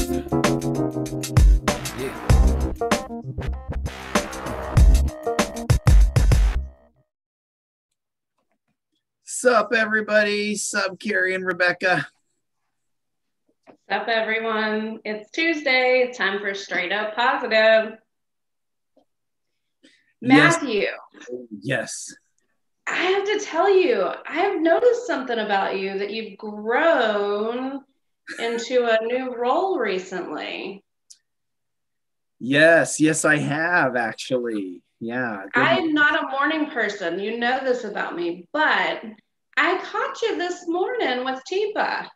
Sup, everybody? Sup, Carrie and Rebecca. Sup, everyone? It's Tuesday. It's time for Straight Up Positive. Yes. Matthew. Yes. I have to tell you, I have noticed something about you that you've grown into a new role recently. Yes, I have actually. Yeah. I'm not a morning person. You know this about me, but I caught you this morning with Tipa.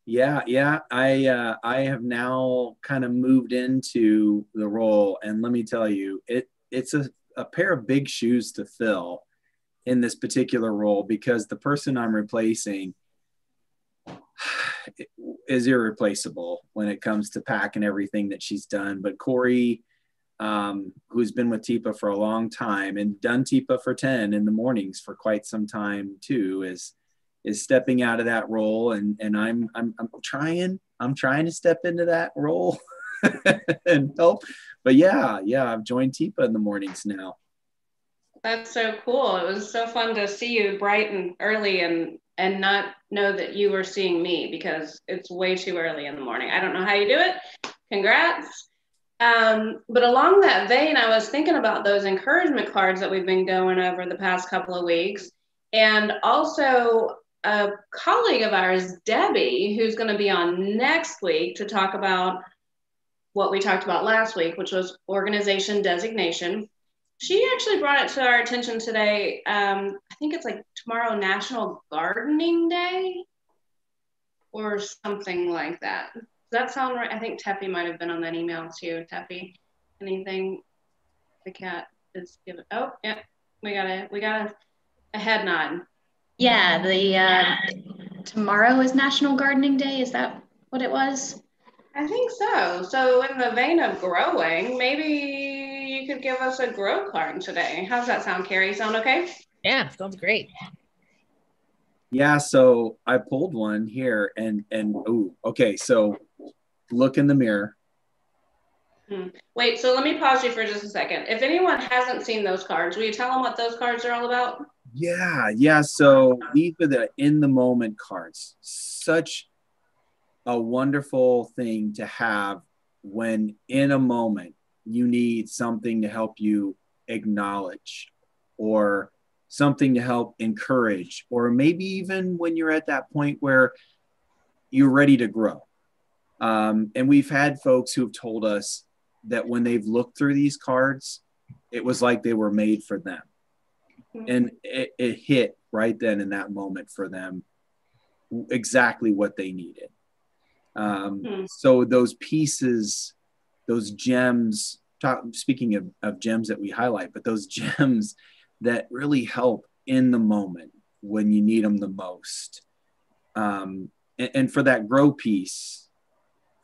Yeah. I have now kind of moved into the role, and let me tell you, it's a pair of big shoes to fill in this particular role because the person I'm replacing is irreplaceable when it comes to Pack and everything that she's done. But Corey, who's been with Tipa for a long time and done Tipa for 10 in the mornings for quite some time too, is stepping out of that role, and I'm trying to step into that role and help. But yeah, I've joined Tipa in the mornings now. That's so cool. It was so fun to see you bright and early and not know that you were seeing me because it's way too early in the morning. I don't know how you do it. Congrats. But along that vein, I was thinking about those encouragement cards that we've been going over the past couple of weeks. And also a colleague of ours, Debbie, who's going to be on next week to talk about what we talked about last week, which was organization designation. She actually brought it to our attention today. I think it's like tomorrow, National Gardening Day or something like that. Does that sound right? I think Teffy might have been on that email too. Teffy, anything? The cat is giving. Oh, yeah, we got a head nod. Yeah, the tomorrow is National Gardening Day. Is that what it was? I think so. So in the vein of growing, maybe you could give us a grow card today. How's that sound, Carrie? Sound okay? Yeah, sounds great. Yeah, so I pulled one here and okay, so look in the mirror. Wait, so let me pause you for just a second. If anyone hasn't seen those cards, will you tell them what those cards are all about? Yeah. So these are the in the moment cards. Such a wonderful thing to have when in a moment you need something to help you acknowledge or something to help encourage, or maybe even when you're at that point where you're ready to grow. And we've had folks who've told us that when they've looked through these cards, it was like they were made for them. And it hit right then in that moment for them exactly what they needed. So those pieces, those gems, speaking of gems that we highlight, but those gems that really help in the moment when you need them the most. And for that grow piece,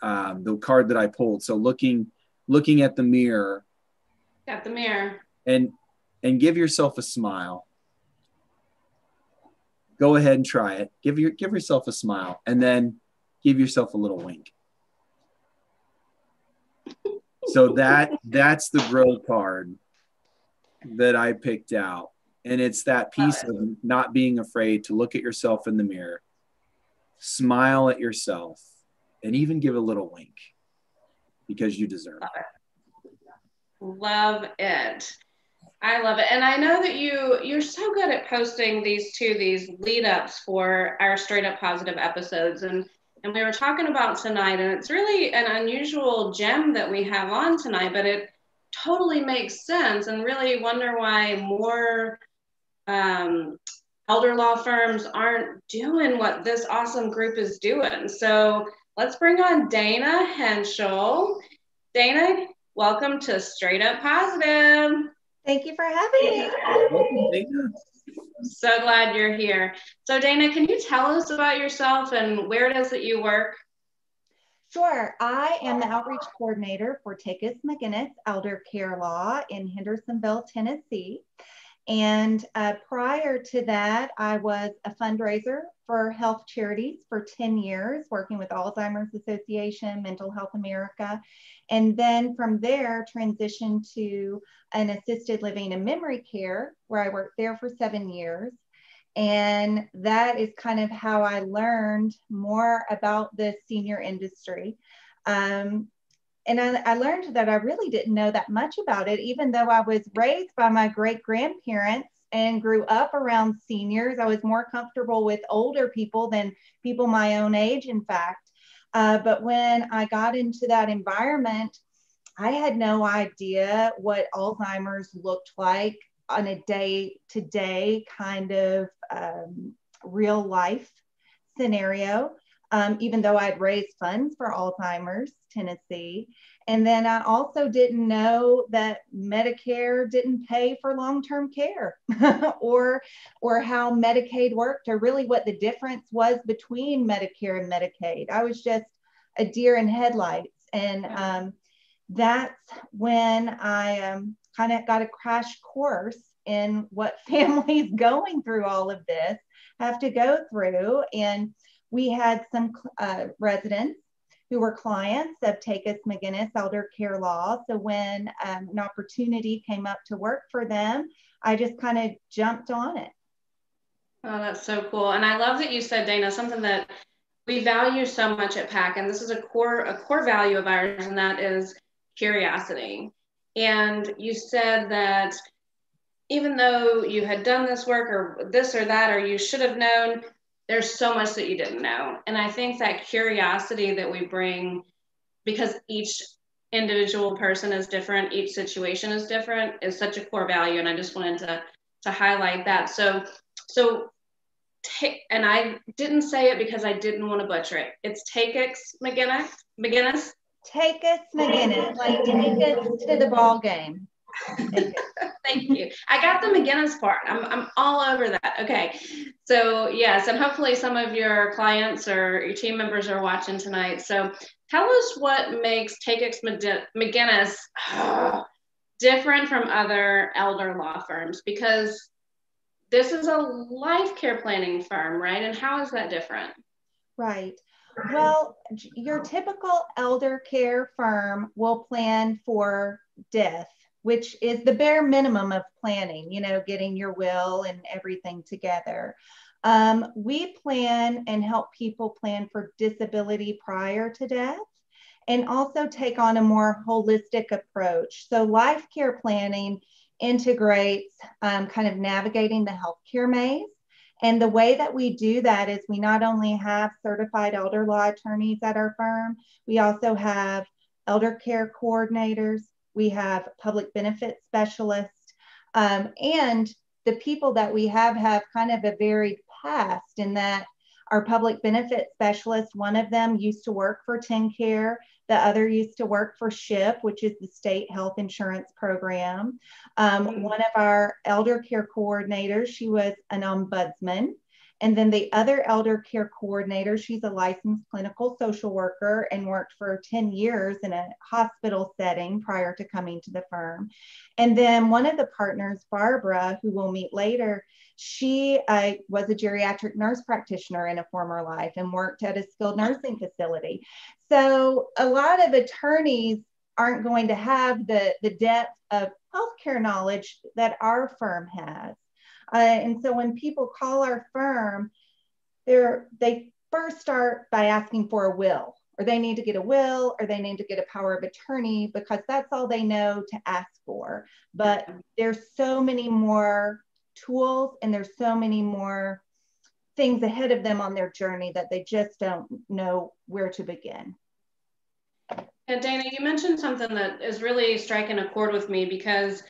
the card that I pulled, so looking at the mirror. Got the mirror. And give yourself a smile. Go ahead and try it. Give yourself a smile, and then give yourself a little wink. So that's the grow card that I picked out. And it's that piece of not being afraid to look at yourself in the mirror, smile at yourself, and even give a little wink because you deserve it. Love it. I love it. And I know that you're so good at posting these lead ups for our Straight Up Positive episodes. And we were talking about tonight, and it's really an unusual gem that we have on tonight, but it totally makes sense, and really wonder why more elder law firms aren't doing what this awesome group is doing. So let's bring on Dana Henschel. Dana, welcome to Straight Up Positive. Thank you for having me. Welcome, Dana. So glad you're here. So Dana, can you tell us about yourself and where it is that you work? Sure. I am the outreach coordinator for Takis McGinnis Elder Care Law in Hendersonville, Tennessee. And prior to that, I was a fundraiser for health charities for 10 years, working with Alzheimer's Association, Mental Health America. And then from there, transitioned to an assisted living and memory care, where I worked there for 7 years. And that is kind of how I learned more about the senior industry. And I learned that I really didn't know that much about it, even though I was raised by my great grandparents and grew up around seniors. I was more comfortable with older people than people my own age, in fact. But when I got into that environment, I had no idea what Alzheimer's looked like on a day-to-day kind of real life scenario. Even though I'd raised funds for Alzheimer's Tennessee. And then I also didn't know that Medicare didn't pay for long-term care or how Medicaid worked, or really what the difference was between Medicare and Medicaid. I was just a deer in headlights. And that's when I kind of got a crash course in what families going through all of this have to go through. And we had some residents who were clients of Takacs McGinnis Elder Care Law. So when an opportunity came up to work for them, I just kind of jumped on it. Oh, that's so cool. And I love that you said, Dana, something that we value so much at PAC, and this is a core value of ours, and that is curiosity. And you said that even though you had done this work or this or that, or you should have known, there's so much that you didn't know. And I think that curiosity that we bring, because each individual person is different, each situation is different, is such a core value. And I just wanted to highlight that. So, and I didn't say it because I didn't want to butcher it. It's Takacs McGinnis. Takacs McGinnis, like take us to the ball game. Thank you. I got the McGinnis part. I'm all over that. Okay. So yes, and hopefully some of your clients or your team members are watching tonight. So tell us what makes Takacs McGinnis different from other elder law firms, because this is a life care planning firm, right? And how is that different? Right. Well, your typical elder care firm will plan for death, which is the bare minimum of planning, you know, getting your will and everything together. We plan and help people plan for disability prior to death, and also take on a more holistic approach. So life care planning integrates kind of navigating the healthcare maze. And the way that we do that is we not only have certified elder law attorneys at our firm, we also have elder care coordinators, we have public benefit specialists, and the people that we have kind of a varied past, in that our public benefit specialist, one of them used to work for TennCare, the other used to work for SHIP, which is the state health insurance program. One of our elder care coordinators, she was an ombudsman. And then the other elder care coordinator, she's a licensed clinical social worker and worked for 10 years in a hospital setting prior to coming to the firm. And then one of the partners, Barbara, who we'll meet later, she was a geriatric nurse practitioner in a former life and worked at a skilled nursing facility. So a lot of attorneys aren't going to have the depth of healthcare knowledge that our firm has. And so when people call our firm, they first start by asking for a will, or they need to get a will, or they need to get a power of attorney, because that's all they know to ask for. But there's so many more tools, and there's so many more things ahead of them on their journey that they just don't know where to begin. And Dana, you mentioned something that is really striking a chord with me, because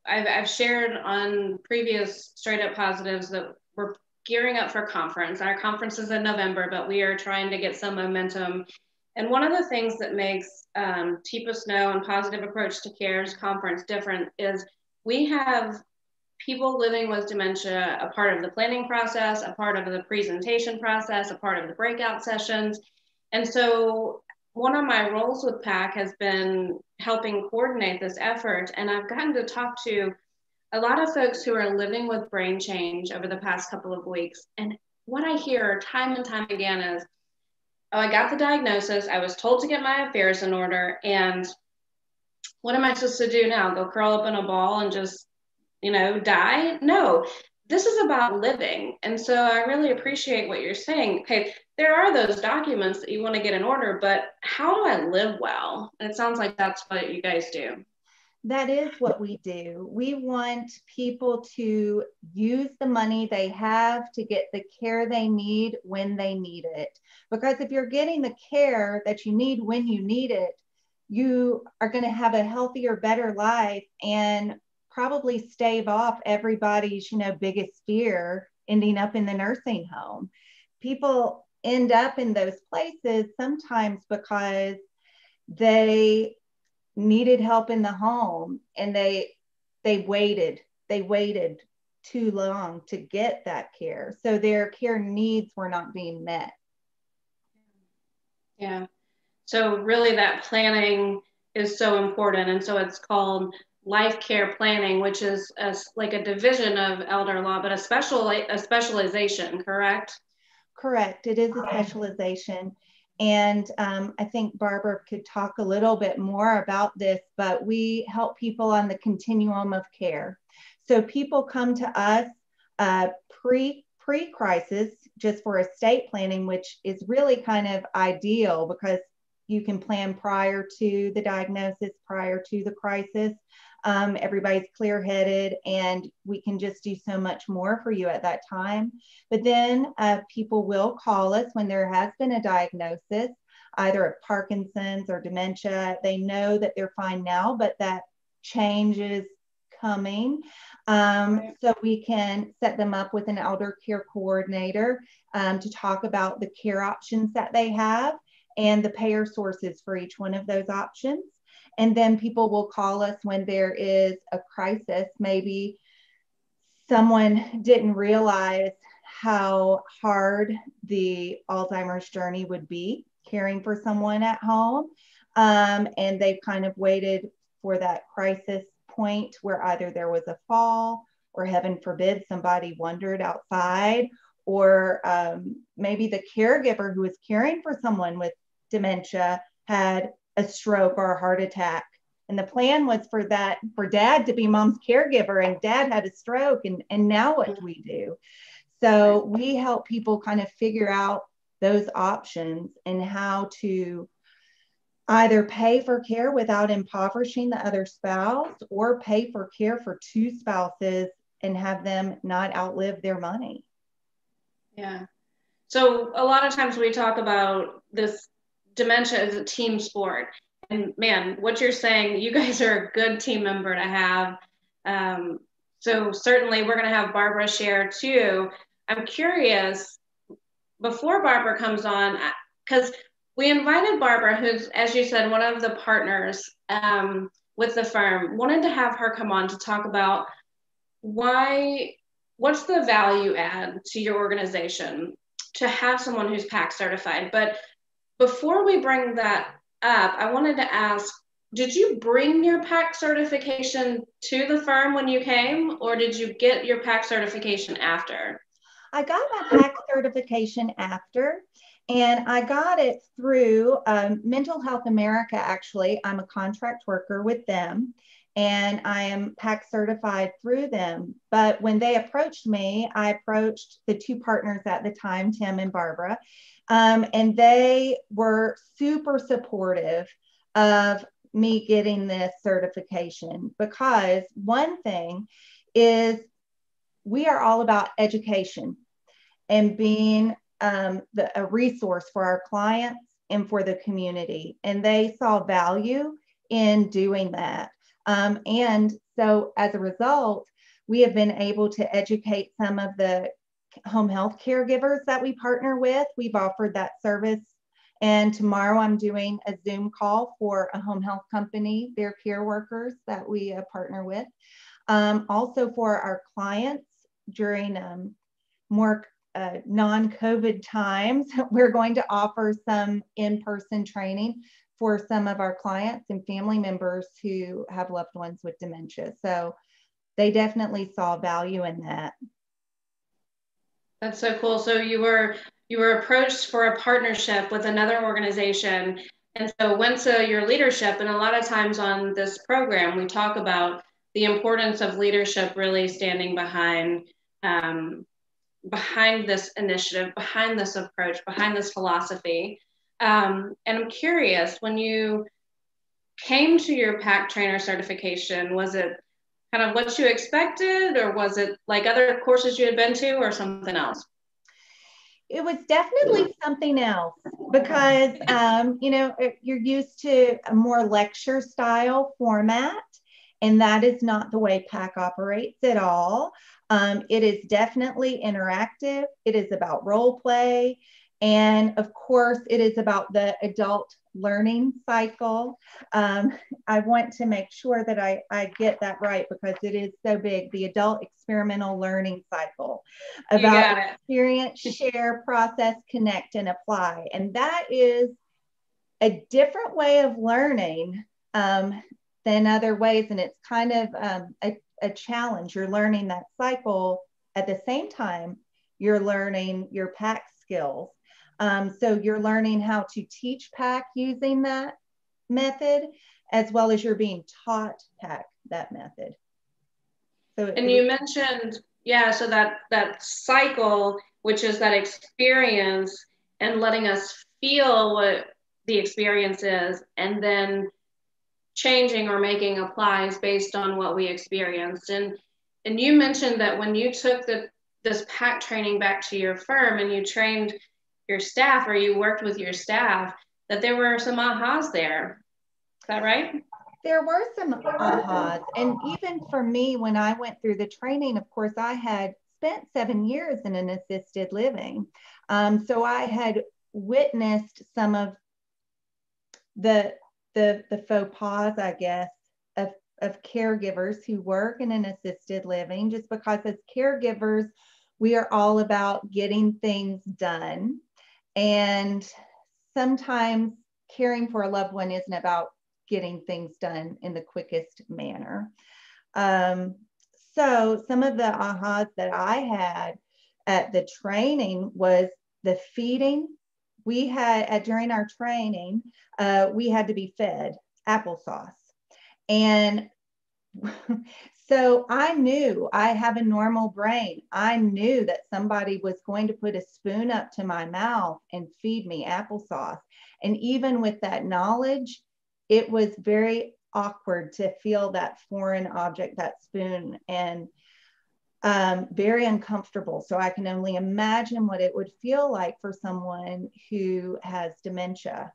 I've shared on previous Straight Up Positives that we're gearing up for conference. Our conference is in November, but we are trying to get some momentum. And one of the things that makes Keep Us Know and Positive Approach to Care's conference different is we have people living with dementia a part of the planning process, a part of the presentation process, a part of the breakout sessions. And so one of my roles with PAC has been helping coordinate this effort. And I've gotten to talk to a lot of folks who are living with brain change over the past couple of weeks. And what I hear time and time again is, oh, I got the diagnosis. I was told to get my affairs in order. And what am I supposed to do now? Go curl up in a ball and just, die? No, this is about living. And so I really appreciate what you're saying. Okay, there are those documents that you want to get in order, but how do I live well? And it sounds like that's what you guys do. That is what we do. We want people to use the money they have to get the care they need when they need it. Because if you're getting the care that you need when you need it, you are going to have a healthier, better life and probably stave off everybody's, biggest fear, ending up in the nursing home. People end up in those places sometimes because they needed help in the home and they waited too long to get that care, so their care needs were not being met. Yeah, so really that planning is so important. And so it's called life care planning, which is like a division of elder law, but a specialization, correct? Correct, it is a specialization. And I think Barbara could talk a little bit more about this, but we help people on the continuum of care. So people come to us pre-crisis just for estate planning, which is really kind of ideal because you can plan prior to the diagnosis, prior to the crisis. Everybody's clear-headed and we can just do so much more for you at that time. But then people will call us when there has been a diagnosis, either of Parkinson's or dementia. They know that they're fine now, but that change is coming. So we can set them up with an elder care coordinator to talk about the care options that they have and the payer sources for each one of those options. And then people will call us when there is a crisis. Maybe someone didn't realize how hard the Alzheimer's journey would be caring for someone at home. And they've kind of waited for that crisis point where either there was a fall or, heaven forbid, somebody wandered outside, or maybe the caregiver who was caring for someone with dementia had a stroke or a heart attack. And the plan was for dad to be mom's caregiver, and dad had a stroke. And now what do we do? So we help people kind of figure out those options and how to either pay for care without impoverishing the other spouse, or pay for care for two spouses and have them not outlive their money. Yeah. So a lot of times we talk about this dementia as a team sport. And man, what you're saying, you guys are a good team member to have. So certainly we're going to have Barbara share too. I'm curious, before Barbara comes on, because we invited Barbara, who's, as you said, one of the partners with the firm, wanted to have her come on to talk about what's the value add to your organization to have someone who's PAC certified. But before we bring that up, I wanted to ask, did you bring your PAC certification to the firm when you came, or did you get your PAC certification after? I got my PAC certification after, and I got it through Mental Health America. Actually, I'm a contract worker with them, and I am PAC certified through them. But when they approached me, I approached the two partners at the time, Tim and Barbara, and they were super supportive of me getting this certification, because one thing is we are all about education and being a resource for our clients and for the community. And they saw value in doing that. And so as a result, we have been able to educate some of the home health caregivers that we partner with. We've offered that service. And tomorrow I'm doing a Zoom call for a home health company, their care workers that we partner with. Also for our clients during more non-COVID times, we're going to offer some in-person training for some of our clients and family members who have loved ones with dementia. So they definitely saw value in that. That's so cool. So you were approached for a partnership with another organization, and so went to your leadership. And a lot of times on this program, we talk about the importance of leadership really standing behind this initiative, behind this approach, behind this philosophy. And I'm curious, when you came to your PAC trainer certification, was it kind of what you expected, or was it like other courses you had been to, or something else? It was definitely something else because, you know, you're used to a more lecture style format, and that is not the way PAC operates at all. It is definitely interactive. It is about role play. And of course, it is about the adult learning cycle. I want to make sure that I get that right because it is so big, the adult experimental learning cycle, about experience, share, process, connect, and apply. And that is a different way of learning than other ways. And it's kind of a challenge. You're learning that cycle at the same time you're learning your PAC skills. So you're learning how to teach PAC using that method, as well as you're being taught PAC that method. So and you mentioned, so that cycle, which is that experience and letting us feel what the experience is, and then changing or making applies based on what we experienced. And you mentioned that when you took this PAC training back to your firm and you trained your staff, or you worked with your staff, that there were some ahas there. Is that right? There were some ahas. And even for me, when I went through the training, of course, I had spent 7 years in an assisted living. So I had witnessed some of the faux pas, I guess, of caregivers who work in an assisted living, just because as caregivers, we are all about getting things done. And sometimes caring for a loved one isn't about getting things done in the quickest manner. So some of the ahas that I had at the training was the feeding. We had, during our training, we had to be fed applesauce. And so I knew, I have a normal brain. I knew that somebody was going to put a spoon up to my mouth and feed me applesauce. And even with that knowledge, it was very awkward to feel that foreign object, that spoon, and very uncomfortable. So I can only imagine what it would feel like for someone who has dementia.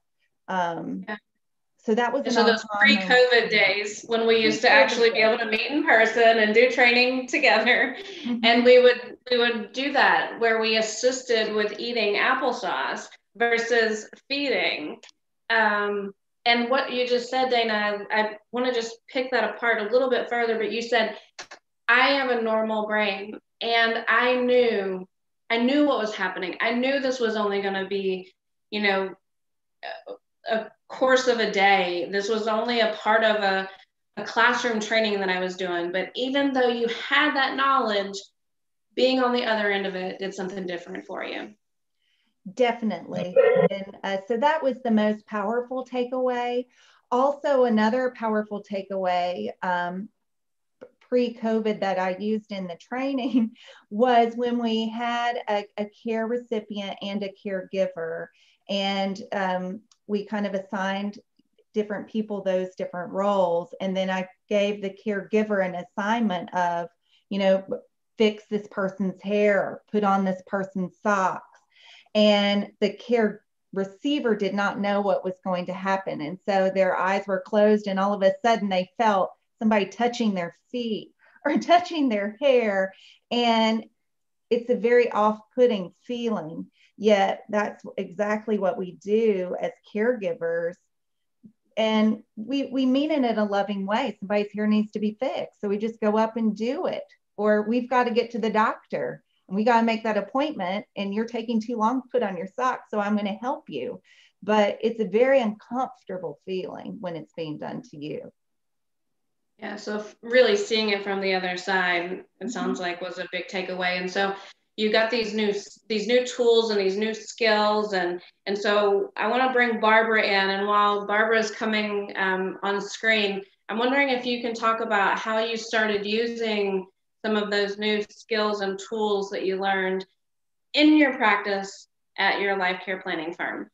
So that was so those pre-COVID days when we used to actually be able to meet in person and do training together. Mm-hmm. And we would do that where we assisted with eating applesauce versus feeding. And what you just said, Dana, I want to just pick that apart a little bit further, but you said, I have a normal brain, and I knew what was happening. I knew this was only going to be, you know, a course of a day. This was only a part of a classroom training that I was doing. But even though you had that knowledge, being on the other end of it did something different for you. Definitely. And so that was the most powerful takeaway. Also, another powerful takeaway pre-COVID that I used in the training was when we had a care recipient and a caregiver, and we kind of assigned different people those different roles. And then I gave the caregiver an assignment of, you know, fix this person's hair, put on this person's socks. And the care receiver did not know what was going to happen. And so their eyes were closed, and all of a sudden they felt somebody touching their feet or touching their hair. And it's a very off-putting feeling, yet that's exactly what we do as caregivers. And we mean it in a loving way. Somebody's hair needs to be fixed, so we just go up and do it. Or we've got to get to the doctor, and we got to make that appointment, and you're taking too long to put on your socks, so I'm going to help you. But it's a very uncomfortable feeling when it's being done to you. Yeah, so really seeing it from the other side, it sounds like was a big takeaway. And so you got these new tools and these new skills, and so I want to bring Barbara in. And while Barbara is coming on screen, I'm wondering if you can talk about how you started using some of those new skills and tools that you learned in your practice at your life care planning firm.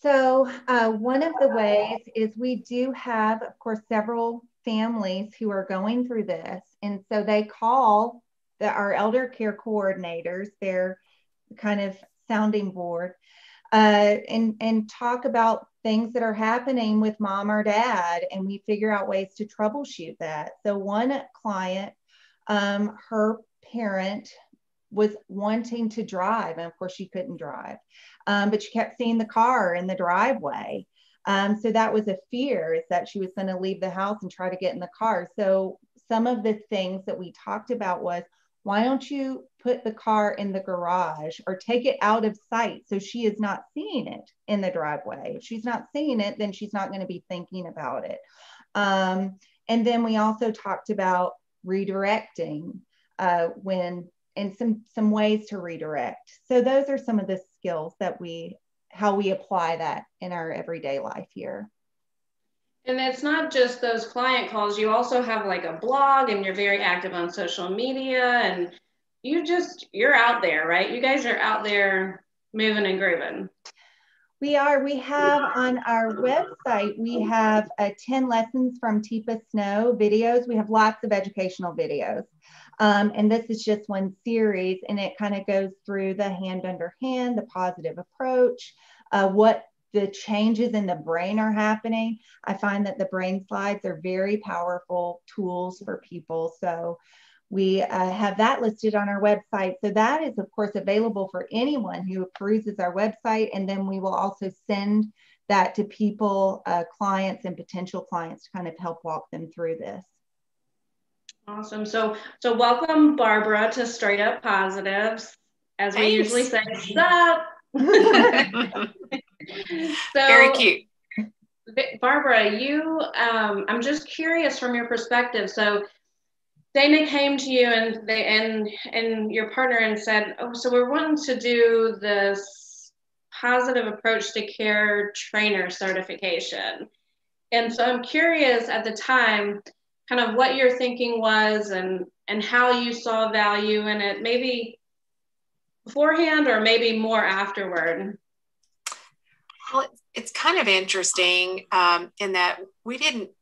So one of the ways is we do have, of course, several families who are going through this. And so they call our elder care coordinators, their kind of sounding board, and talk about things that are happening with mom or dad. And we figure out ways to troubleshoot that. So one client, her parent was wanting to drive. And of course she couldn't drive, but she kept seeing the car in the driveway. So that was a fear, is that she was going to leave the house and try to get in the car. So some of the things that we talked about was, why don't you put the car in the garage or take it out of sight so she is not seeing it in the driveway? If she's not seeing it, then she's not going to be thinking about it. And then we also talked about redirecting and some ways to redirect. So those are some of the skills that how we apply that in our everyday life here. And it's not just those client calls. You also have like a blog, and you're very active on social media, and you're out there, right? You guys are out there moving and grooving. We are. We have on our website, we have 10 lessons from Teepa Snow videos. We have lots of educational videos. And this is just one series, and it kind of goes through the hand under hand, the positive approach, what the changes in the brain are happening. I find that the brain slides are very powerful tools for people. So we have that listed on our website. So that is, of course, available for anyone who peruses our website. And then we will also send that to people, clients and potential clients, to kind of help walk them through this. Awesome. So welcome, Barbara, to Straight Up Positives. As we usually say, sup? So, very cute. Barbara, I'm just curious from your perspective. So Dana came to you and your partner and said, oh, so we're wanting to do this positive approach to care trainer certification. And so I'm curious at the time, kind of what your thinking was and how you saw value in it, maybe beforehand or maybe more afterward. Well, it's kind of interesting in that we didn't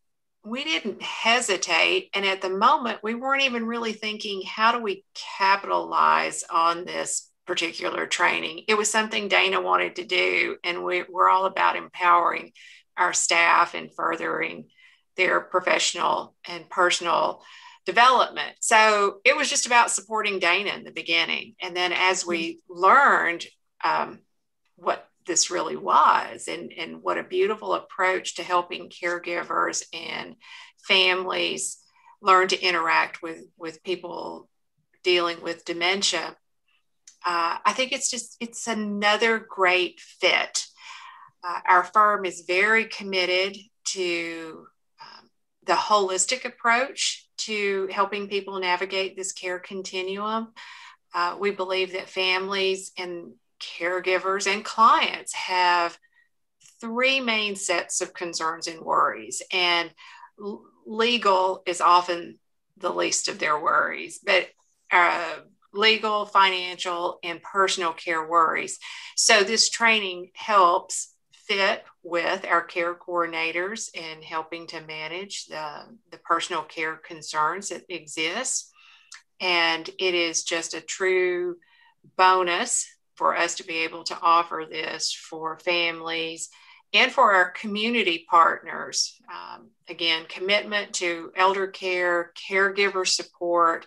hesitate. And at the moment, we weren't even really thinking, how do we capitalize on this particular training? It was something Dana wanted to do. And we're all about empowering our staff and furthering their professional and personal development. So it was just about supporting Dana in the beginning. And then as we learned what this really was and what a beautiful approach to helping caregivers and families learn to interact with people dealing with dementia, I think it's another great fit. Our firm is very committed to the holistic approach to helping people navigate this care continuum. We believe that families and caregivers and clients have three main sets of concerns and worries, and legal is often the least of their worries, but legal, financial, and personal care worries. So this training helps fit with our care coordinators in helping to manage the personal care concerns that exist. And it is just a true bonus for us to be able to offer this for families and for our community partners. Again, commitment to elder care, caregiver support,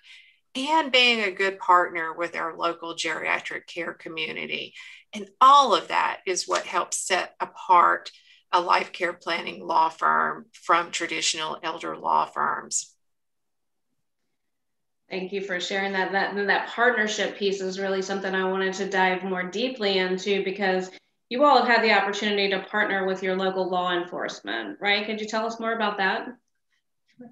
and being a good partner with our local geriatric care community. And all of that is what helps set apart a life care planning law firm from traditional elder law firms. Thank you for sharing that. That partnership piece is really something I wanted to dive more deeply into, because you all have had the opportunity to partner with your local law enforcement, right? Could you tell us more about that? Sure.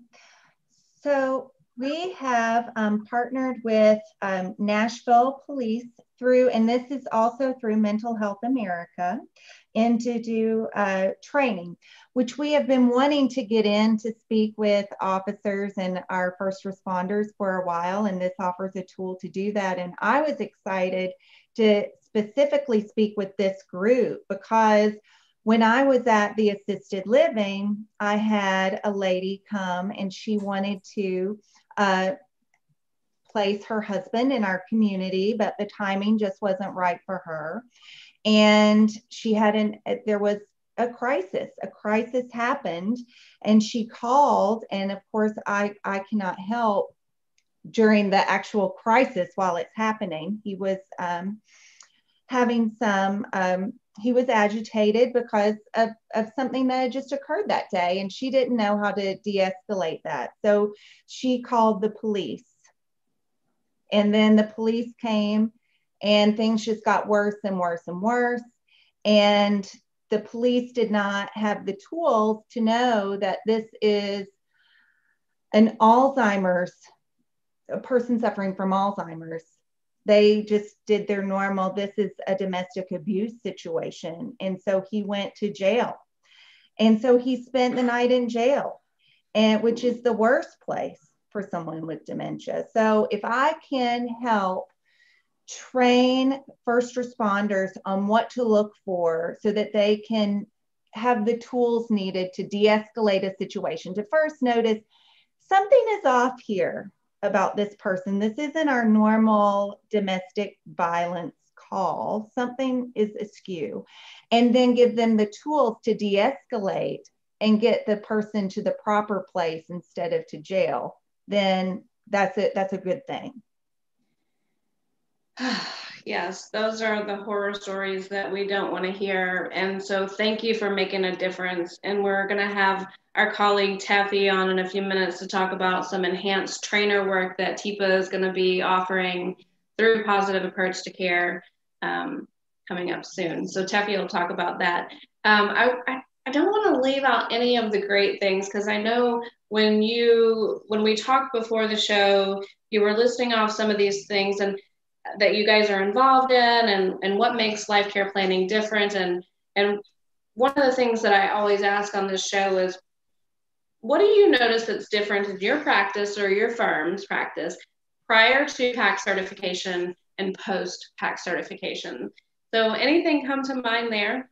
So we have partnered with Nashville Police through, and this is also through Mental Health America, and to do training, which we have been wanting to get in to speak with officers and our first responders for a while, and this offers a tool to do that. And I was excited to specifically speak with this group because when I was at the assisted living, I had a lady come and she wanted to place her husband in our community, but the timing just wasn't right for her. And she had there was a crisis happened, and she called. And of course, I cannot help during the actual crisis while it's happening. He was having some, he was agitated because of something that had just occurred that day, and she didn't know how to de-escalate that. So she called the police, and then the police came, and things just got worse and worse and worse. And the police did not have the tools to know that this is an Alzheimer's, a person suffering from Alzheimer's. They just did their normal, this is a domestic abuse situation. And so he went to jail. And so he spent the night in jail, and which is the worst place for someone with dementia. So if I can help train first responders on what to look for so that they can have the tools needed to de-escalate a situation, to first notice something is off here about this person. This isn't our normal domestic violence call. Something is askew. And then give them the tools to de-escalate and get the person to the proper place instead of to jail. Then that's it. That's a good thing. Yes, those are the horror stories that we don't want to hear. And so thank you for making a difference. And we're going to have our colleague Taffy on in a few minutes to talk about some enhanced trainer work that TIPA is going to be offering through Positive Approach to Care coming up soon. So Taffy will talk about that. I don't want to leave out any of the great things, because I know when we talked before the show, you were listing off some of these things and that you guys are involved in, and what makes life care planning different. And one of the things that I always ask on this show is, what do you notice that's different in your practice or your firm's practice prior to PAC certification and post PAC certification? So anything come to mind there?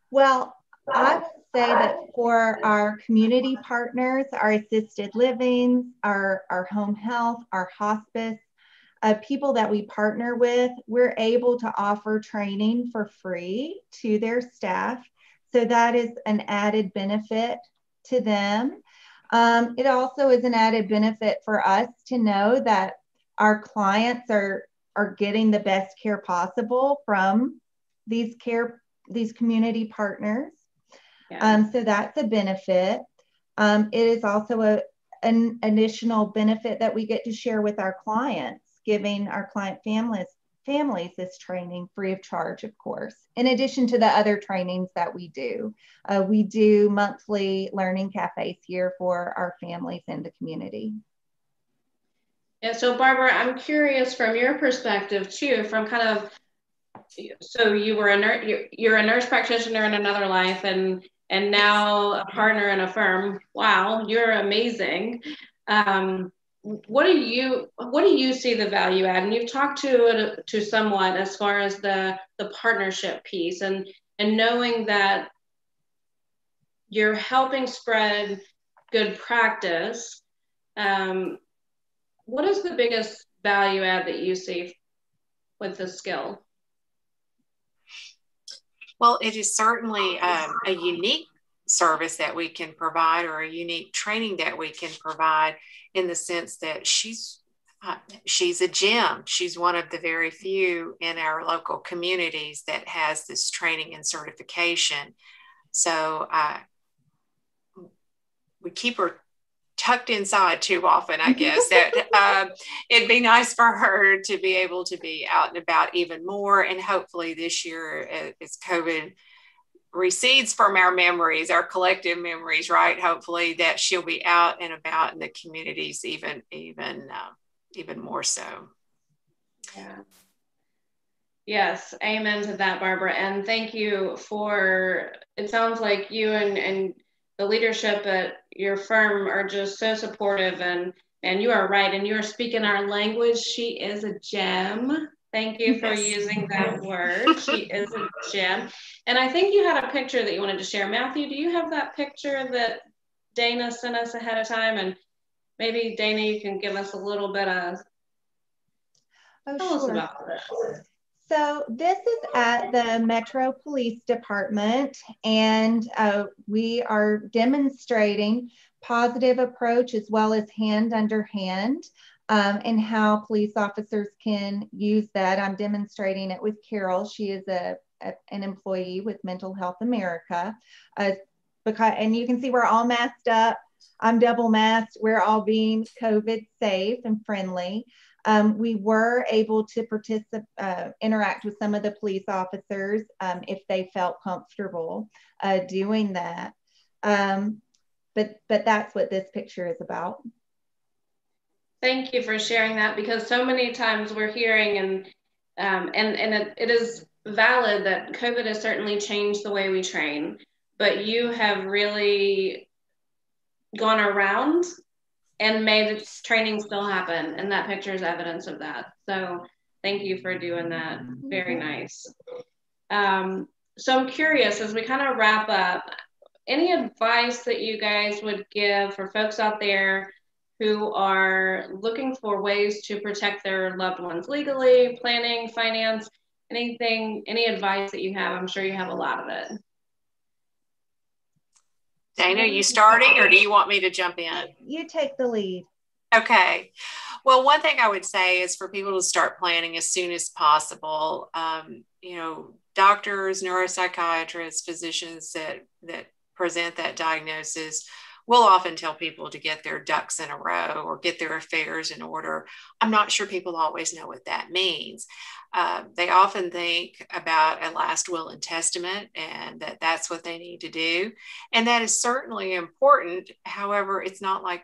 Well, I would say that for our community partners, our assisted living, our home health, our hospice, people that we partner with, we're able to offer training for free to their staff. So that is an added benefit to them. It also is an added benefit for us to know that our clients are getting the best care possible from these community partners. Yeah. So that's a benefit. It is also an additional benefit that we get to share with our clients, giving our client families this training free of charge, of course, in addition to the other trainings that we do. We do monthly learning cafes here for our families in the community. Yeah, so Barbara, I'm curious from your perspective too, from kind of, so you were you're a nurse practitioner in another life, and now a partner in a firm. Wow, you're amazing. What do you see the value add? And you've talked to somewhat as far as the partnership piece, and knowing that you're helping spread good practice. What is the biggest value add that you see with this skill? Well, it is certainly a unique service that we can provide, or a unique training that we can provide, in the sense that she's a gem. She's one of the very few in our local communities that has this training and certification. So we keep her tucked inside too often, I guess. That it'd be nice for her to be able to be out and about even more. And hopefully this year, as COVID recedes from our memories, our collective memories, right? Hopefully that she'll be out and about in the communities even more so. Yeah. Yes, amen to that, Barbara. And thank you for, it sounds like you and the leadership at your firm are just so supportive, and you are right, and you are speaking our language. She is a gem. Thank you for using that word. She is a gem. And I think you had a picture that you wanted to share. Matthew, do you have that picture that Dana sent us ahead of time? And maybe Dana, you can give us a little bit of, tell us about this. So this is at the Metro Police Department, and we are demonstrating positive approach as well as hand under hand, and how police officers can use that. I'm demonstrating it with Carol. She is an employee with Mental Health America, and you can see we're all masked up. I'm double masked. We're all being COVID safe and friendly. We were able to interact with some of the police officers if they felt comfortable doing that. But that's what this picture is about. Thank you for sharing that, because so many times we're hearing, and it is valid that COVID has certainly changed the way we train, but you have really gone around and made training still happen. And that picture is evidence of that. So thank you for doing that. Very nice. So I'm curious, as we kind of wrap up, any advice that you guys would give for folks out there who are looking for ways to protect their loved ones legally, planning, finance, anything, any advice that you have? I'm sure you have a lot of it. Dana, are you starting, or do you want me to jump in? You take the lead. Okay. Well, one thing I would say is for people to start planning as soon as possible. Doctors, neuropsychiatrists, physicians that present that diagnosis will often tell people to get their ducks in a row or get their affairs in order. I'm not sure people always know what that means. They often think about a last will and testament, and that's what they need to do. And that is certainly important. However, it's not like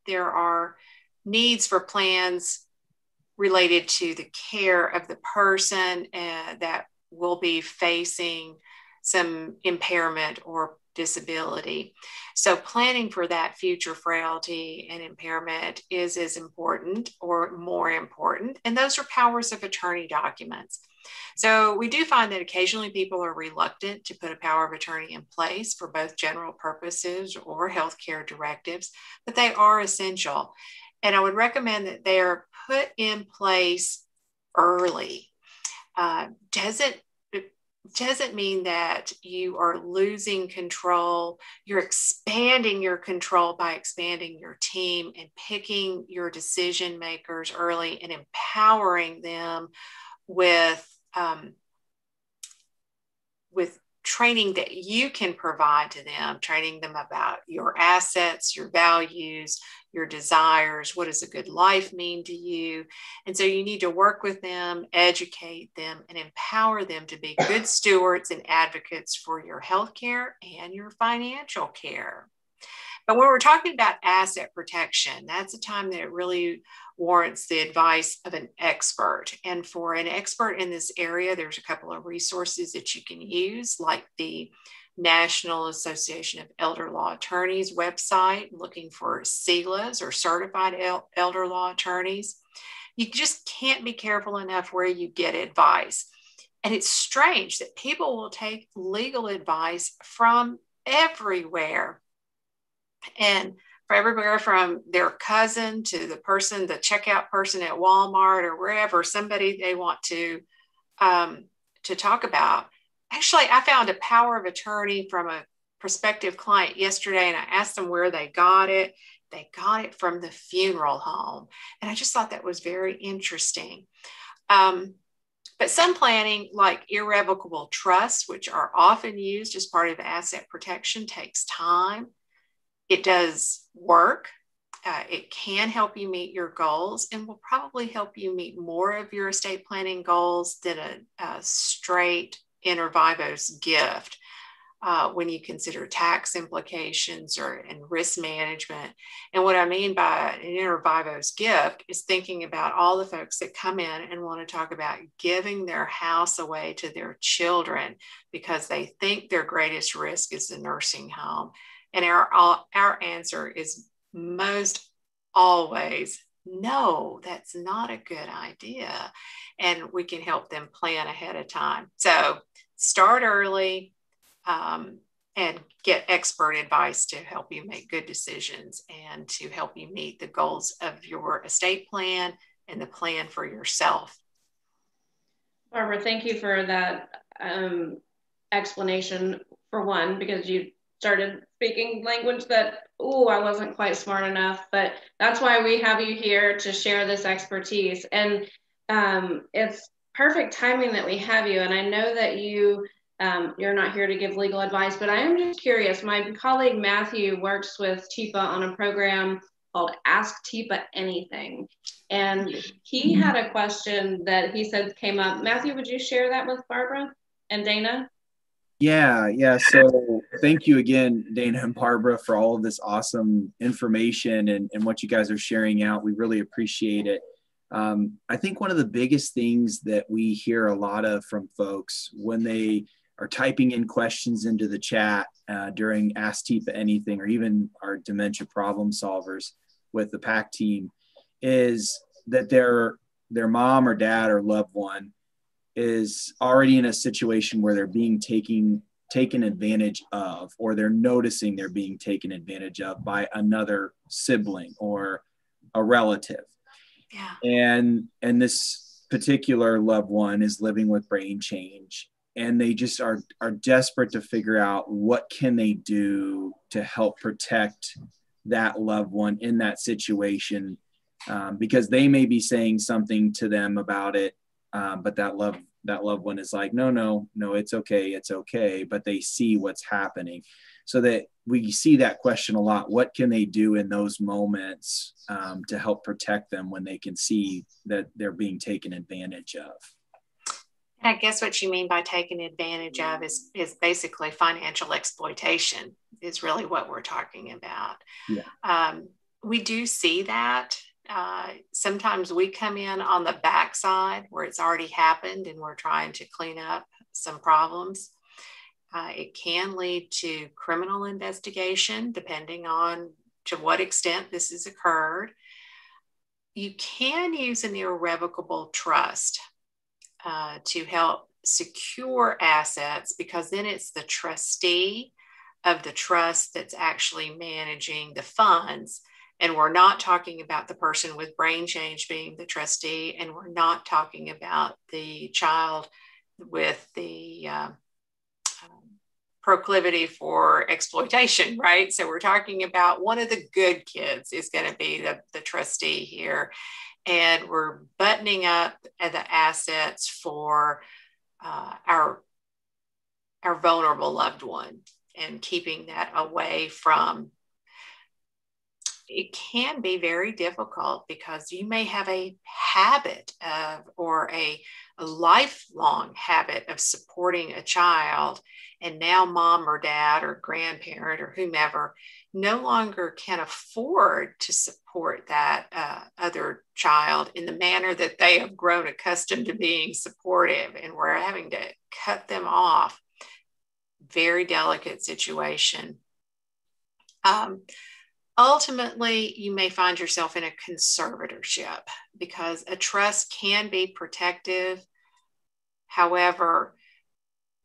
there are needs for plans related to the care of the person that will be facing some impairment or disability. So planning for that future frailty and impairment is as important or more important. And those are powers of attorney documents. So we do find that occasionally people are reluctant to put a power of attorney in place for both general purposes or healthcare directives, but they are essential. And I would recommend that they are put in place early. Doesn't mean that you are losing control. You're expanding your control by expanding your team and picking your decision makers early and empowering them with training that you can provide to them, training them about your assets, your values, your desires, what does a good life mean to you? And so you need to work with them, educate them, and empower them to be good stewards and advocates for your healthcare and your financial care. But when we're talking about asset protection, that's a time that it really warrants the advice of an expert. And for an expert in this area, there's a couple of resources that you can use, like the National Association of Elder Law Attorneys website, looking for CELAs or certified elder law attorneys. You just can't be careful enough where you get advice. And it's strange that people will take legal advice from everywhere. And for everywhere from their cousin to the checkout person at Walmart or wherever, somebody they want to talk about. Actually, I found a power of attorney from a prospective client yesterday, and I asked them where they got it. They got it from the funeral home. And I just thought that was very interesting. But some planning, like irrevocable trusts, which are often used as part of asset protection, takes time. It does work. It can help you meet your goals and will probably help you meet more of your estate planning goals than a straight inter vivos gift. When you consider tax implications and risk management. And what I mean by an inter vivos gift is thinking about all the folks that come in and want to talk about giving their house away to their children because they think their greatest risk is the nursing home. And our answer is most always, no, that's not a good idea. And we can help them plan ahead of time. So start early. And get expert advice to help you make good decisions and to help you meet the goals of your estate plan and the plan for yourself. Barbara, thank you for that explanation, for one, because you started speaking language that, I wasn't quite smart enough, but that's why we have you here to share this expertise. And it's perfect timing that we have you. And I know that you're not here to give legal advice, but I am just curious. My colleague Matthew works with TIPA on a program called Ask TIPA Anything. And he had a question that he said came up. Matthew, would you share that with Barbara and Dana? Yeah. So thank you again, Dana and Barbara, for all of this awesome information and what you guys are sharing out. We really appreciate it. I think one of the biggest things that we hear a lot of from folks when they are typing in questions into the chat during Ask TIPA Anything, or even our dementia problem solvers with the PAC team, is that their mom or dad or loved one is already in a situation where they're being taken advantage of, or they're noticing they're being taken advantage of by another sibling or a relative. Yeah. And this particular loved one is living with brain change, and they just are desperate to figure out what can they do to help protect that loved one in that situation, because they may be saying something to them about it, but that loved one is like, no, it's okay, but they see what's happening. So that we see that question a lot. What can they do in those moments to help protect them when they can see that they're being taken advantage of? I guess what you mean by taken advantage of is basically financial exploitation is really what we're talking about. Yeah. We do see that. Sometimes we come in on the backside where it's already happened and we're trying to clean up some problems. It can lead to criminal investigation, depending on to what extent this has occurred. You can use an irrevocable trust to help secure assets, because then it's the trustee of the trust that's actually managing the funds. And we're not talking about the person with brain change being the trustee, and we're not talking about the child with the proclivity for exploitation, right? So we're talking about one of the good kids is going to be the trustee here. And we're buttoning up the assets for our vulnerable loved one and keeping that away from. It can be very difficult because you may have a habit of, or a lifelong habit of supporting a child, and now mom or dad or grandparent or whomever no longer can afford to support that other child in the manner that they have grown accustomed to being supportive, and we're having to cut them off. Very delicate situation. Ultimately, you may find yourself in a conservatorship because a trust can be protective. However,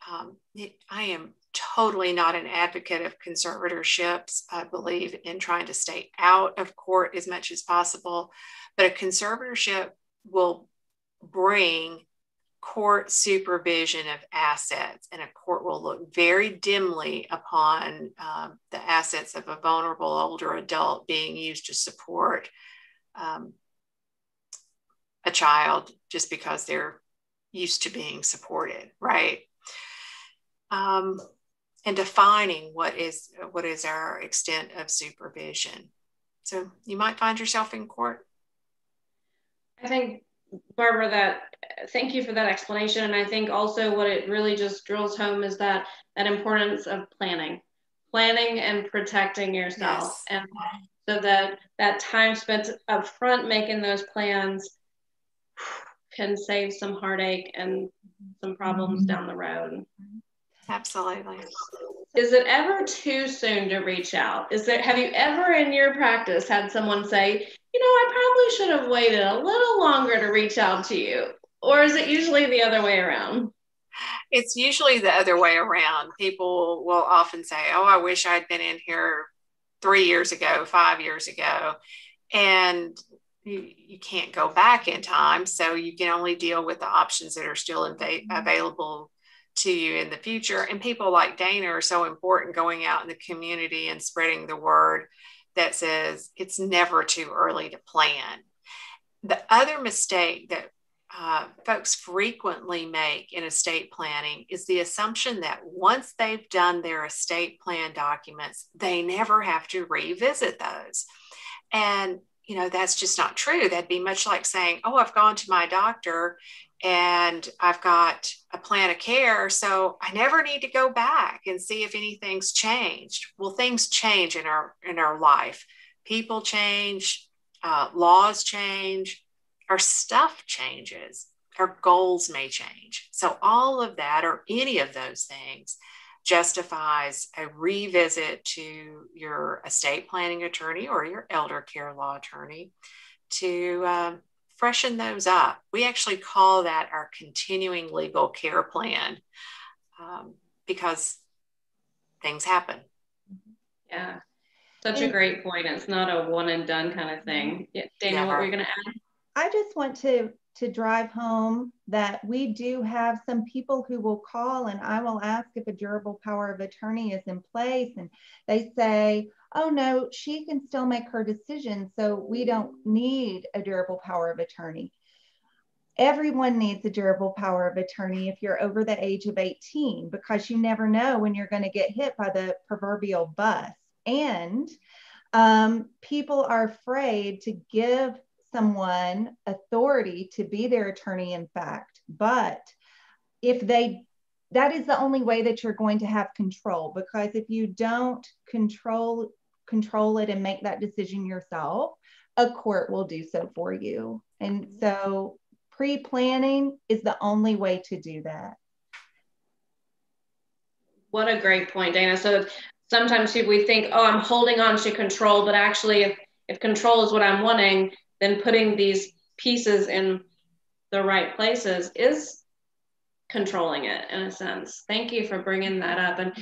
I am totally not an advocate of conservatorships. I believe in trying to stay out of court as much as possible, but a conservatorship will bring court supervision of assets, and a court will look very dimly upon the assets of a vulnerable older adult being used to support a child just because they're used to being supported, right? And defining what is our extent of supervision. So you might find yourself in court. I think Barbara, thank you for that explanation. And I think also what it really just drills home is that importance of planning and protecting yourself. Yes. And so that time spent up front making those plans can save some heartache and some problems down the road. Absolutely. Is it ever too soon to reach out? Have you ever in your practice had someone say, I probably should have waited a little longer to reach out to you? Or is it usually the other way around? It's usually the other way around. People will often say, oh, I wish I'd been in here 3 years ago, 5 years ago. And you can't go back in time. So you can only deal with the options that are still available to you in the future. And people like Dana are so important, going out in the community and spreading the word that says it's never too early to plan. The other mistake that folks frequently make in estate planning is the assumption that once they've done their estate plan documents, they never have to revisit those. And that's just not true. That'd be much like saying, oh, I've gone to my doctor and I've got a plan of care, so I never need to go back and see if anything's changed. Well, things change in our life. People change, laws change, our stuff changes, our goals may change. So all of that, or any of those things, justifies a revisit to your estate planning attorney or your elder care law attorney to freshen those up. We actually call that our continuing legal care plan because things happen. Yeah, such a great point. It's not a one and done kind of thing. Yeah, Dana, what were you going to add? I just want to drive home that we do have some people who will call and I will ask if a durable power of attorney is in place. And they say, oh no, she can still make her decision. So we don't need a durable power of attorney. Everyone needs a durable power of attorney if you're over the age of 18, because you never know when you're going to get hit by the proverbial bus. And people are afraid to give someone authority to be their attorney, in fact. But that is the only way that you're going to have control, because if you don't control it and make that decision yourself, a court will do so for you. And so pre-planning is the only way to do that. What a great point, Dana. So sometimes we think, oh, I'm holding on to control, but actually if control is what I'm wanting, then putting these pieces in the right places is controlling it in a sense. Thank you for bringing that up. And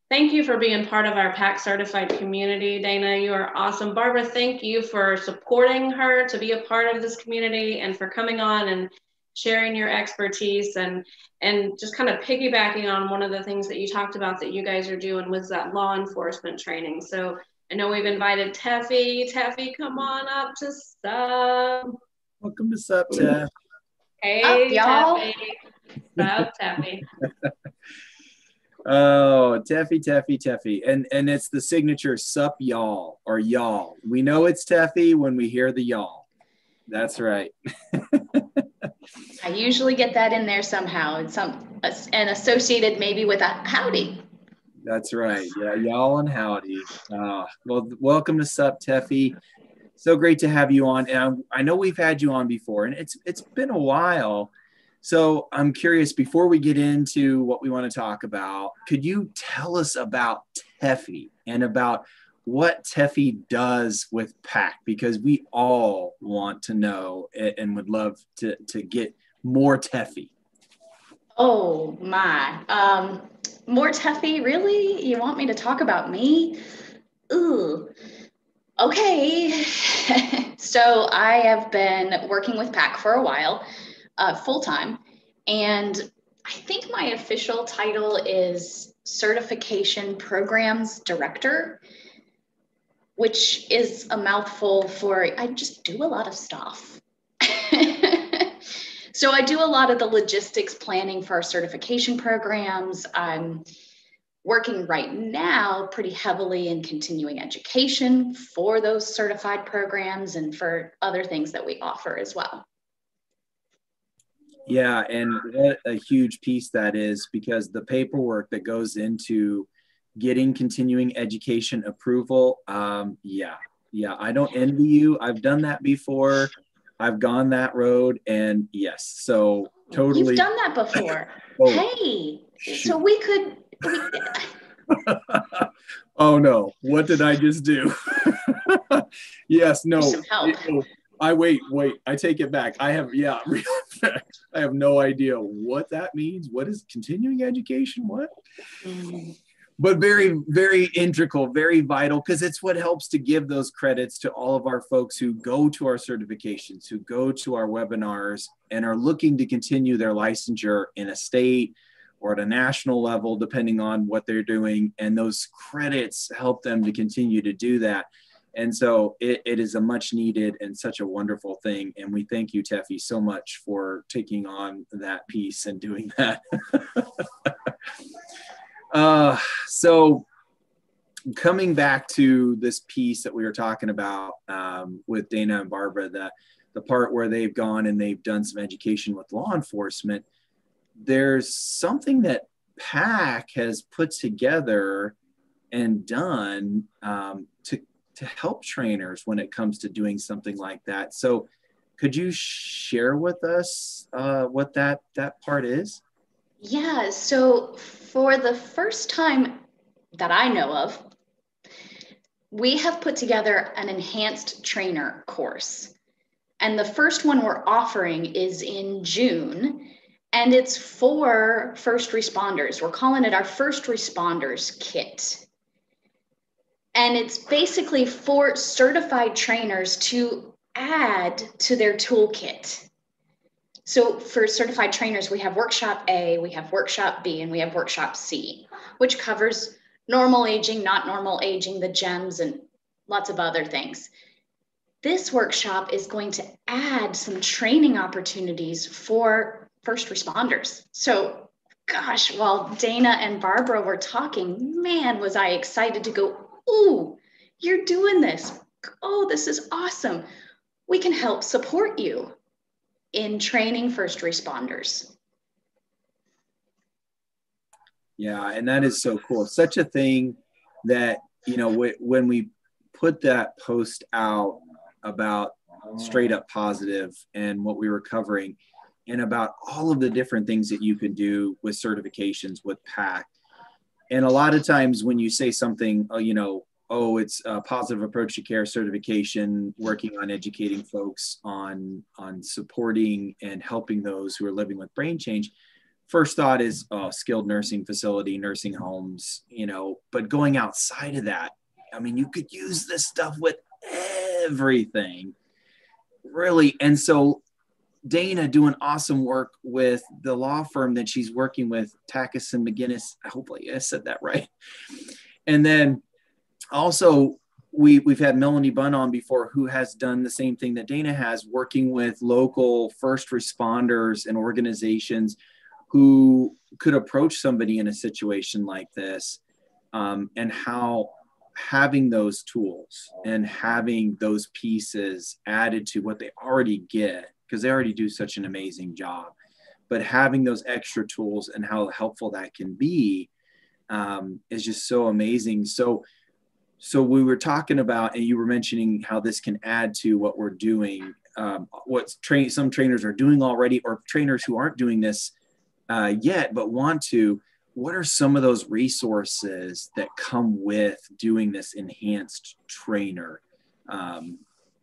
thank you for being part of our PAC certified community. Dana, you are awesome. Barbara, thank you for supporting her to be a part of this community and for coming on and sharing your expertise and just kind of piggybacking on one of the things that you talked about that you guys are doing was that law enforcement training. So I know we've invited Teffy. Teffy, come on up to SUP. Welcome to SUP, Teff. Hey, y'all. Teffy. SUP, Teffy. Oh, Teffy. And it's the signature SUP y'all or y'all. We know it's Teffy when we hear the y'all. That's right. I usually get that in there somehow, and associated maybe with a howdy. That's right. Yeah, y'all and howdy. Well, welcome to SUP, Teffy. So great to have you on. And I know we've had you on before, and it's been a while. So I'm curious, before we get into what we want to talk about, could you tell us about Teffy and about what Teffy does with PAC? Because we all want to know and would love to get more Teffy. Oh my. More Teffy, really? You want me to talk about me? Ooh. Okay. So I have been working with PAC for a while, full-time, and I think my official title is Certification Programs Director, which is a mouthful for I just do a lot of stuff. So I do a lot of the logistics planning for our certification programs. I'm working right now pretty heavily in continuing education for those certified programs and for other things that we offer as well. Yeah, and what a huge piece that is, because the paperwork that goes into getting continuing education approval, yeah, I don't envy you. I've done that before. I've gone that road, and yes, so totally. You've done that before. Oh, hey, shoot. So we could. Oh no, what did I just do? Yes, no. Some help. Wait, I take it back. I have no idea what that means. What is continuing education? What? But very, very integral, very vital, because it's what helps to give those credits to all of our folks who go to our certifications, who go to our webinars and are looking to continue their licensure in a state or at a national level, depending on what they're doing. And those credits help them to continue to do that. And so it is a much needed and such a wonderful thing. And we thank you, Teffy, so much for taking on that piece and doing that. So coming back to this piece that we were talking about with Dana and Barbara, the part where they've gone and they've done some education with law enforcement, there's something that PAC has put together and done to help trainers when it comes to doing something like that. So could you share with us what that part is? Yeah, so for the first time that I know of, we have put together an enhanced trainer course. And the first one we're offering is in June, and it's for first responders. We're calling it our First Responders Kit. And it's basically for certified trainers to add to their toolkit. So for certified trainers, we have workshop A, we have workshop B, and we have workshop C, which covers normal aging, not normal aging, the GEMS, and lots of other things. This workshop is going to add some training opportunities for first responders. So gosh, while Dana and Barbara were talking, man, was I excited to go, ooh, you're doing this. Oh, this is awesome. We can help support you in training first responders. Yeah, and that is so cool. Such a thing that, you know, when we put that post out about straight up positive and what we were covering and about all of the different things that you can do with certifications with PAC. And a lot of times when you say something, it's a positive approach to care certification, working on educating folks on supporting and helping those who are living with brain change, first thought is skilled nursing facility, nursing homes, but going outside of that, I mean, you could use this stuff with everything, really. And so Dana doing awesome work with the law firm that she's working with, Takacs and McGinnis. Hopefully I said that right. And then also we've had Melanie Bunn on before, who has done the same thing that Dana has, working with local first responders and organizations who could approach somebody in a situation like this, and how having those tools and having those pieces added to what they already get, because they already do such an amazing job, but having those extra tools and how helpful that can be is just so amazing. So we were talking about, and you were mentioning how this can add to what we're doing, what some trainers are doing already, or trainers who aren't doing this yet but want to. What are some of those resources that come with doing this enhanced trainer?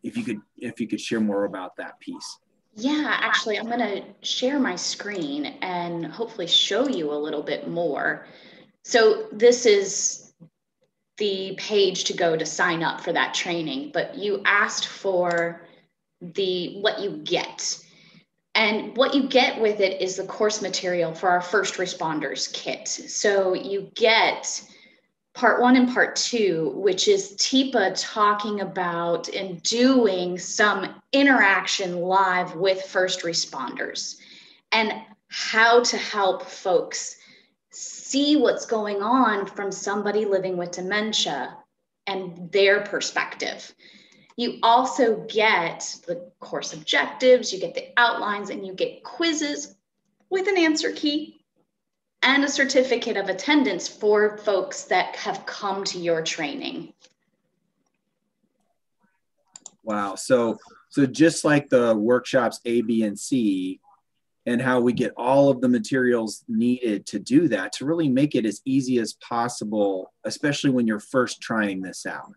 If you could share more about that piece. Yeah, actually, I'm going to share my screen and hopefully show you a little bit more. So this is the page to go to sign up for that training, but you asked for what you get. And what you get with it is the course material for our first responders kit. So you get part 1 and part 2, which is Teepa talking about and doing some interaction live with first responders and how to help folks see what's going on from somebody living with dementia and their perspective. You also get the course objectives, you get the outlines, and you get quizzes with an answer key and a certificate of attendance for folks that have come to your training. Wow. So just like the workshops A, B, and C, and how we get all of the materials needed to do that, to really make it as easy as possible, especially when you're first trying this out.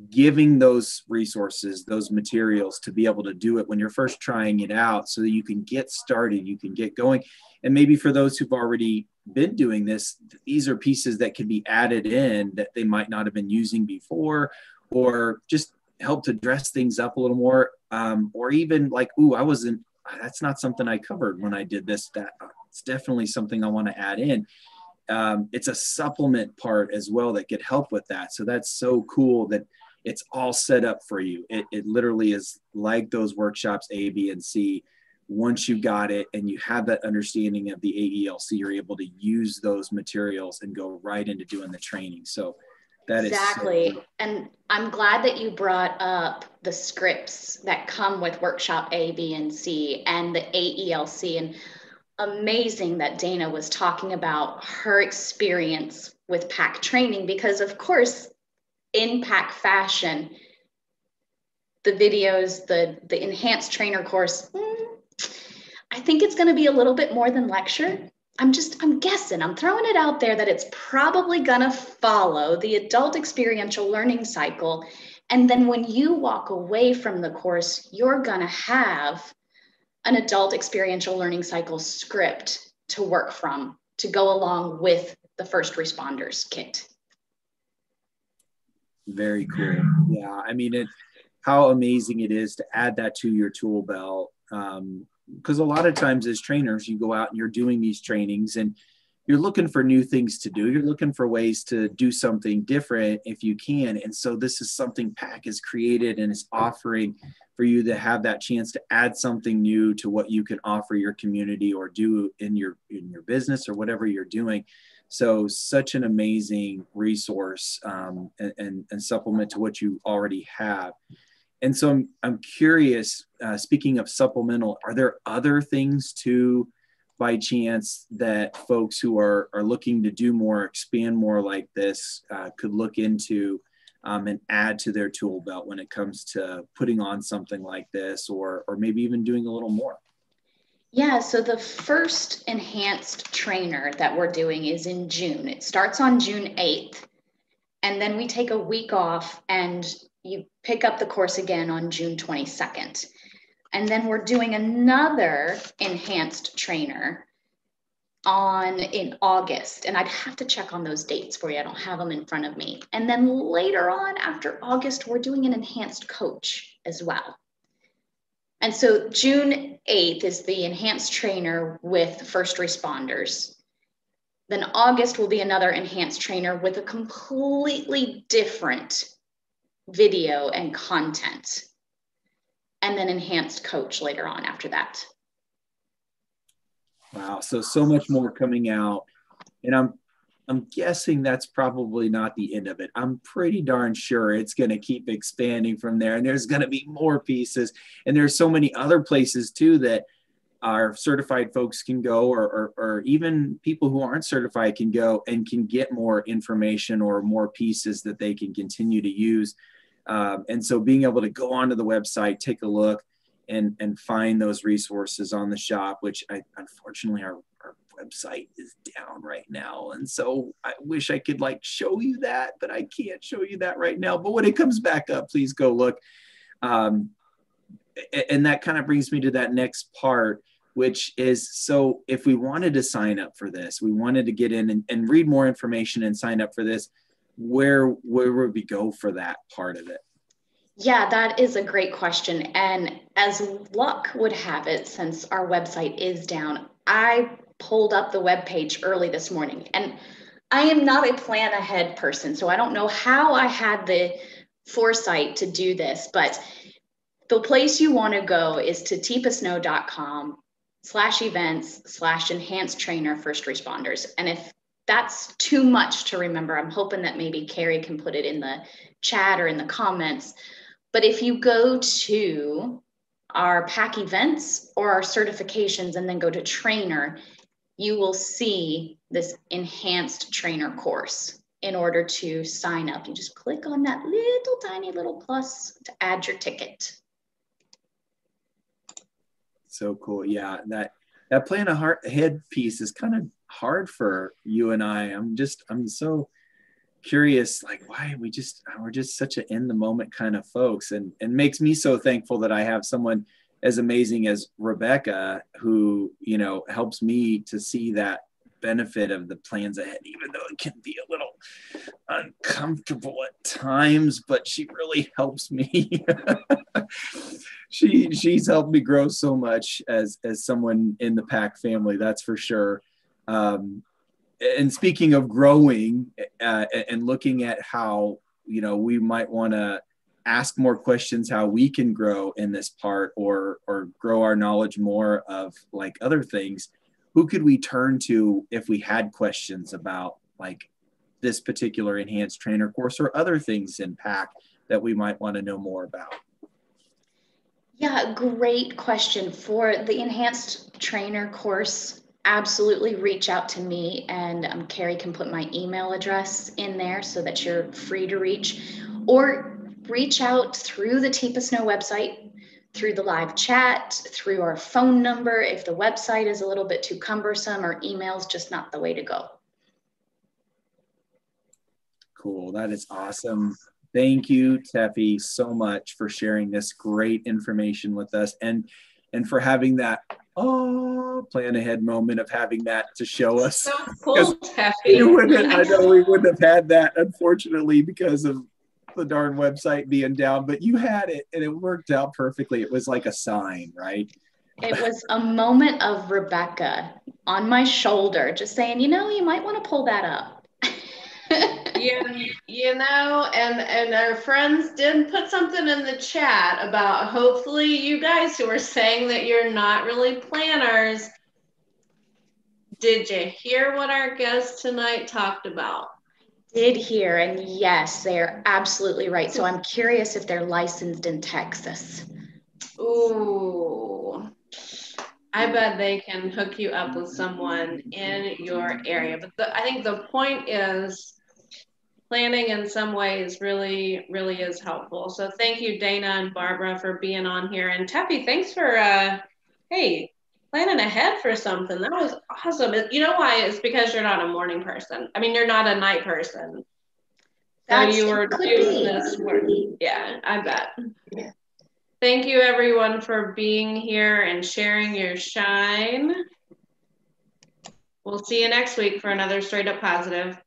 Giving those resources, those materials to be able to do it when you're first trying it out so that you can get started, you can get going. And maybe for those who've already been doing this, these are pieces that can be added in that they might not have been using before, or just help to dress things up a little more. Or even like, ooh, that's not something I covered when I did this. It's definitely something I want to add in. It's a supplement part as well that could help with that. So that's so cool that it's all set up for you. It literally is like those workshops A, B, and C. Once you got it and you have that understanding of the AELC, you're able to use those materials and go right into doing the training. So that exactly. is so cool. And I'm glad that you brought up the scripts that come with workshop A, B, and C and the AELC. And amazing that Dana was talking about her experience with PAC training, because of course, in PAC fashion, the videos, the enhanced trainer course, I think it's going to be a little bit more than lecture. I'm guessing, I'm throwing it out there that it's probably going to follow the adult experiential learning cycle. And then when you walk away from the course, you're going to have an adult experiential learning cycle script to work from, to go along with the first responders kit. Very cool. Yeah. I mean, how amazing it is to add that to your tool belt. Because a lot of times as trainers, you go out and you're doing these trainings and you're looking for new things to do. You're looking for ways to do something different if you can. And so this is something PAC has created and is offering for you to have that chance to add something new to what you can offer your community or do in your business or whatever you're doing. So such an amazing resource and supplement to what you already have. And so I'm curious, speaking of supplemental, are there other things too, by chance, that folks who are looking to do more, expand more like this could look into and add to their tool belt when it comes to putting on something like this, or maybe even doing a little more? Yeah, so the first enhanced trainer that we're doing is in June. It starts on June 8th, and then we take a week off and you pick up the course again on June 22nd. And then we're doing another enhanced trainer in August. And I'd have to check on those dates for you. I don't have them in front of me. And then later on, after August, we're doing an enhanced coach as well. And so June 8th is the enhanced trainer with first responders. Then August will be another enhanced trainer with a completely different video and content. And then enhanced coach later on after that. Wow, so much more coming out. And I'm guessing that's probably not the end of it. I'm pretty darn sure it's going to keep expanding from there, and there's going to be more pieces. And there's so many other places too that our certified folks can go, or even people who aren't certified can go and can get more information or more pieces that they can continue to use. And so being able to go onto the website, take a look, and find those resources on the shop, which unfortunately our website is down right now. And so I wish I could show you that, but I can't show you that right now. But when it comes back up, please go look. And that kind of brings me to that next part, which is, so if we wanted to sign up for this, we wanted to get in and read more information and sign up for this, where would we go for that part of it? Yeah, that is a great question. And as luck would have it, since our website is down, I pulled up the webpage early this morning. And I am not a plan ahead person, so I don't know how I had the foresight to do this, but the place you want to go is to teepasnow.com/events/enhanced trainer first responders. And if that's too much to remember, I'm hoping that maybe Carrie can put it in the chat or in the comments. But if you go to our PAC events or our certifications and then go to trainer, you will see this enhanced trainer course. In order to sign up, you just click on that little tiny little plus to add your ticket. So cool. Yeah, that plan ahead piece is kind of hard for you and I. I'm so curious, like, why we're just such an in the moment kind of folks, and makes me so thankful that I have someone as amazing as Rebecca, who, you know, helps me to see that benefit of the plans ahead, even though it can be a little uncomfortable at times, but she really helps me. She's helped me grow so much as someone in the PAC family, that's for sure. And speaking of growing and looking at how, you know, we might want to ask more questions, how we can grow in this part, or grow our knowledge more of like other things, who could we turn to if we had questions about like this particular enhanced trainer course or other things in PAC that we might want to know more about? Yeah, great question. For the enhanced trainer course, absolutely reach out to me, and Carrie can put my email address in there so that you're free to reach, or reach out through the TIPA Snow website, through the live chat, through our phone number. If the website is a little bit too cumbersome, or email's just not the way to go. Cool, that is awesome. Thank you, Teffy, so much for sharing this great information with us, and for having that plan ahead moment of having that to show us. So cool, Teffy. I know we wouldn't have had that, unfortunately, because of the darn website being down, but you had it and it worked out perfectly. It was like a sign, right? It was a moment of Rebecca on my shoulder, just saying, you know, you might want to pull that up. You know, and our friends did put something in the chat about, hopefully you guys who are saying that you're not really planners, did you hear what our guest tonight talked about? Did hear, and yes, they're absolutely right. So I'm curious if they're licensed in Texas. Ooh, I bet they can hook you up with someone in your area. But I think the point is, planning in some ways really, really is helpful. So thank you, Dana and Barbara, for being on here. And Teffy, thanks for, hey, planning ahead for something. That was awesome. You know why? It's because you're not a morning person. I mean, you're not a night person. So you were doing this work. Yeah, I bet. Yeah. Thank you, everyone, for being here and sharing your shine. We'll see you next week for another Straight Up Positive.